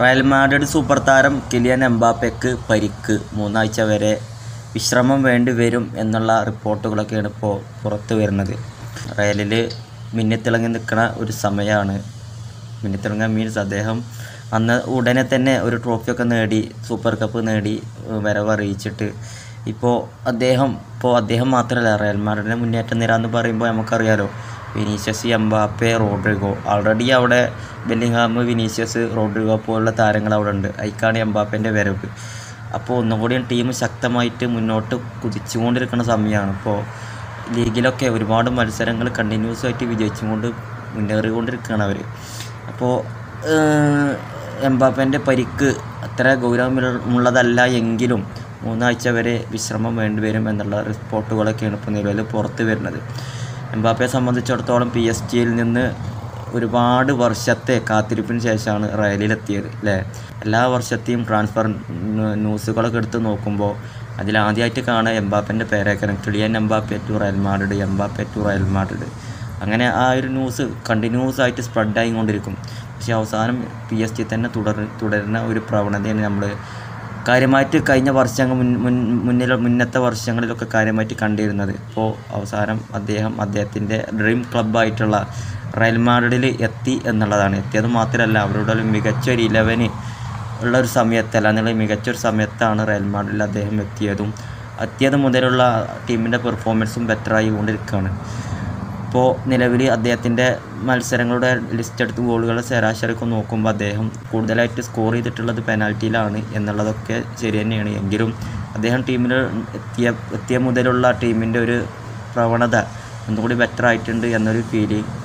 Real Madrid super താരം Kylian എംബാപ്പയ്ക്ക് പരിക്ക് 3 ആഴ്ച വരെ വിശ്രമം വേണ്ടിവരും എന്നുള്ള റിപ്പോർട്ടുകളൊക്കെയാണ് ഇപ്പോൾ പുറത്തു വരുന്നത്. റയലിൽ മിന്നിത്തിളങ്ങി നിൽക്കുന്ന ഒരു സമയമാണ്. മിന്നിത്തിളങ്ങാൻ മീൻസ് അദ്ദേഹം അന്ന് ഉടനെ തന്നെ ഒരു ട്രോഫിയൊക്കെ നേടി, സൂപ്പർ കപ്പ് നേടി വരവറിയിച്ചിട്ട് ഇപ്പോൾ അദ്ദേഹം മാത്രമല്ല, റയൽ മാഡ്രിഡിൻ്റെ മുന്നേറ്റ നിര എന്ന് പറയുമ്പോൾ നമുക്കറിയാലോ, വിനീഷ്യസ്, എംബാപ്പെ, റോഡ്രിഗോ. ആൾറെഡി അവിടെ ബെല്ലിംഗ്ഹാം, വിനീഷ്യസ്, റോഡ്രിഗോ പോലുള്ള താരങ്ങൾ അവിടെ ഉണ്ട്. അതിക്കാണ് എംബാപ്പേൻ്റെ വരവ്. അപ്പോൾ ഒന്നുകൂടി ടീം ശക്തമായിട്ട് മുന്നോട്ട് കുതിച്ചുകൊണ്ടിരിക്കുന്ന സമയമാണ്. ഇപ്പോൾ ലീഗിലൊക്കെ ഒരുപാട് മത്സരങ്ങൾ കണ്ടിന്യൂസ് ആയിട്ട് വിജയിച്ചുകൊണ്ട് മുന്നേറിക്കൊണ്ടിരിക്കുകയാണ് അവർ. അപ്പോൾ എംബാപ്പേൻ്റെ പരിക്ക് അത്ര ഗൗരവമുള്ളതല്ല എങ്കിലും 3 ആഴ്ച വരെ വിശ്രമം വേണ്ടിവരും എന്നുള്ള റിപ്പോർട്ടുകളൊക്കെയാണ് ഇപ്പോൾ നിലവിൽ പുറത്ത് വരുന്നത്. എംബാപ്പയെ സംബന്ധിച്ചിടത്തോളം PSG-യിൽ നിന്ന് ഒരുപാട് വർഷത്തെ കാത്തിരിപ്പിന് ശേഷമാണ് റയലിലെത്തിയത് അല്ലേ. എല്ലാ വർഷത്തെയും ട്രാൻസ്ഫർ ന്യൂസുകളൊക്കെ എടുത്ത് നോക്കുമ്പോൾ അതിലാദ്യമായിട്ട് കാണുക എംബാപ്പേൻ്റെ പേരേക്കാണ്. Kylian Mbappe to Real Madrid, Mbappe to Real Madrid. അങ്ങനെ ആ ഒരു ന്യൂസ് കണ്ടിന്യൂസ് ആയിട്ട് സ്പ്രെഡായിക്കൊണ്ടിരിക്കും. പക്ഷേ അവസാനം PSG തന്നെ തുടരുന്ന ഒരു പ്രവണതയാണ് നമ്മൾ കാര്യമായിട്ട് കഴിഞ്ഞ വർഷങ്ങൾ മുന്നത്തെ വർഷങ്ങളിലൊക്കെ കാര്യമായിട്ട് കണ്ടിരുന്നത്. ഇപ്പോൾ അവസാനം അദ്ദേഹത്തിൻ്റെ ഡ്രീം ക്ലബ്ബായിട്ടുള്ള റയൽ മാഡ്രിഡിൽ എത്തി എന്നുള്ളതാണ്. എത്തിയത് മാത്രമല്ല, അവരുടെ ഒരു മികച്ചൊരു 11 ഉള്ള ഒരു സമയത്തല്ല എന്നുള്ള മികച്ചൊരു സമയത്താണ് റയൽ മാഡ്രിഡിൽ അദ്ദേഹം എത്തിയത് മുതലുള്ള ടീമിൻ്റെ പെർഫോമൻസും ബെറ്ററായി കൊണ്ടിരിക്കുകയാണ്. ഇപ്പോൾ നിലവിൽ അദ്ദേഹത്തിൻ്റെ മത്സരങ്ങളുടെ ലിസ്റ്റ് എടുത്ത് ഗോളുകളുടെ ശരാശരിയൊക്കെ നോക്കുമ്പോൾ അദ്ദേഹം കൂടുതലായിട്ട് സ്കോർ ചെയ്തിട്ടുള്ളത് പെനാൽറ്റിയിലാണ് എന്നുള്ളതൊക്കെ ശരി തന്നെയാണ്. എങ്കിലും അദ്ദേഹം ടീമിൽ എത്തിയ മുതലുള്ള ടീമിൻ്റെ ഒരു പ്രവണത ഒന്നുകൂടി ബെറ്റർ ആയിട്ടുണ്ട് എന്നൊരു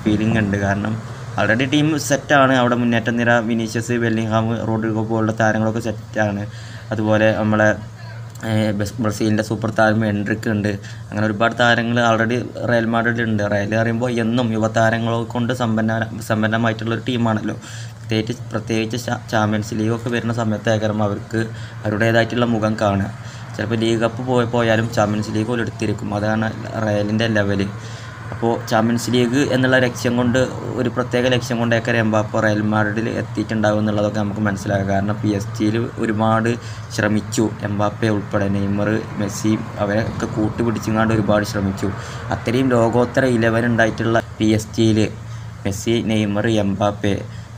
ഫീലിംഗ് ഉണ്ട്. കാരണം ആൾറെഡി ടീം സെറ്റാണ്. അവിടെ മുന്നേറ്റ നിര വിനീഷ്യസ്, ബെല്ലിംഗ്ഹാം, റോഡ്രിഗോ പോലുള്ള താരങ്ങളൊക്കെ സെറ്റാണ്. അതുപോലെ നമ്മളെ ബ്രസീലിൻ്റെ സൂപ്പർ താരം എൻട്രിക്ക് ഉണ്ട്. അങ്ങനെ ഒരുപാട് താരങ്ങൾ ആൾറെഡി റയൽ മാഡ്രിഡിലുണ്ട്. റയൽ പറയുമ്പോൾ എന്നും യുവതാരങ്ങളെ കൊണ്ട് സമ്പന്നമായിട്ടുള്ളൊരു ടീമാണല്ലോ. പ്രത്യേകിച്ച് ചാമ്പ്യൻസ് ലീഗൊക്കെ വരുന്ന സമയത്തേക്കാരം അവർക്ക് അവരുടേതായിട്ടുള്ള മുഖം കാണുക. ചിലപ്പോൾ ലീഗ് കപ്പ് പോയാലും ചാമ്പ്യൻസ് ലീഗ് പോലും എടുത്തിരിക്കും. അതാണ് റയലിൻ്റെ ലെവല്. അപ്പോൾ ചാമ്പ്യൻസ് ലീഗ് എന്നുള്ള ലക്ഷ്യം കൊണ്ട്, ഒരു പ്രത്യേക ലക്ഷ്യം കൊണ്ടൊക്കെ എംബാപ്പെ റയൽ മാഡ്രിഡിൽ എത്തിയിട്ടുണ്ടാകും എന്നുള്ളതൊക്കെ നമുക്ക് മനസ്സിലാക്കാം. കാരണം PSG-യിൽ ഒരുപാട് ശ്രമിച്ചു. എംബാപ്പെ ഉൾപ്പെടെ നെയ്മർ, മെസ്സി അവരൊക്കെ കൂട്ടുപിടിച്ചുകൊണ്ട് ഒരുപാട് ശ്രമിച്ചു. അത്രയും ലോകോത്തര 11 ഉണ്ടായിട്ടുള്ള PSG-യിൽ Messi, Neymar, Mbappe,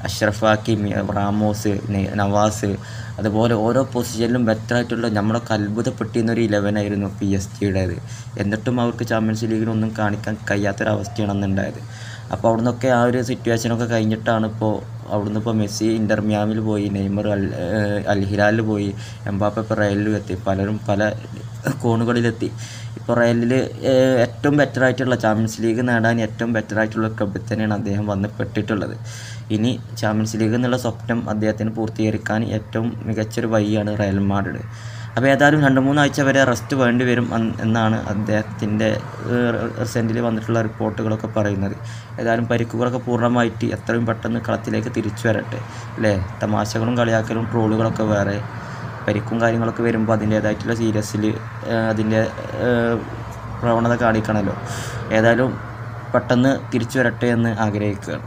Achraf Hakimi, Ramos, Navas, അതുപോലെ ഓരോ പൊസിഷനിലും ബെറ്ററായിട്ടുള്ള നമ്മളൊക്കെ അത്ഭുതപ്പെട്ടിരുന്നൊരു 11 ആയിരുന്നു PSG-യുടേത്. എന്നിട്ടും അവർക്ക് ചാമ്പ്യൻസ് ലീഗിനൊന്നും കാണിക്കാൻ കഴിയാത്തൊരവസ്ഥയാണ് അന്നുണ്ടായത്. അപ്പോൾ അവിടുന്നൊക്കെ ആ ഒരു സിറ്റുവേഷനൊക്കെ കഴിഞ്ഞിട്ടാണ് ഇപ്പോൾ മെസ്സി ഇൻ്റർ മിയാമിൽ പോയി, നെയ്മർ അൽ ഹിലാലിൽ പോയി, എംബാപ്പെ ഇപ്പോൾ റയലിലും എത്തി. പലരും പല കോണുകളിലെത്തി. ഇപ്പോൾ റയലിൽ ഏറ്റവും ബെറ്ററായിട്ടുള്ള ചാമ്പ്യൻസ് ലീഗ് നേടാൻ ഏറ്റവും ബെറ്ററായിട്ടുള്ള ക്ലബ്ബിൽ തന്നെയാണ് അദ്ദേഹം വന്ന് പെട്ടിട്ടുള്ളത്. ഇനി ചാമ്പ്യൻസ് ലീഗ് എന്നുള്ള സ്വപ്നം അദ്ദേഹത്തിന് പൂർത്തീകരിക്കാൻ ഏറ്റവും മികച്ചൊരു വഴിയാണ് റയൽ മാഡ്രിഡ്. അപ്പോൾ ഏതായാലും 2-3 ആഴ്ച വരെ റെസ്റ്റ് വേണ്ടി വരും എന്നാണ് അദ്ദേഹത്തിൻ്റെ റീസെൻ്റിൽ വന്നിട്ടുള്ള റിപ്പോർട്ടുകളൊക്കെ പറയുന്നത്. ഏതായാലും പരിക്കുകളൊക്കെ പൂർണ്ണമായിട്ട് എത്രയും പെട്ടെന്ന് കളത്തിലേക്ക് തിരിച്ചു വരട്ടെ അല്ലേ. തമാശകളും കളിയാക്കലും ട്രോളുകളൊക്കെ വേറെ, പരിക്കും കാര്യങ്ങളൊക്കെ വരുമ്പോൾ അതിൻ്റേതായിട്ടുള്ള സീരിയസിൽ അതിൻ്റെ പ്രവണത കാണിക്കണമല്ലോ. ഏതായാലും പെട്ടെന്ന് തിരിച്ചു വരട്ടെ എന്ന് ആഗ്രഹിക്കുകയാണ്.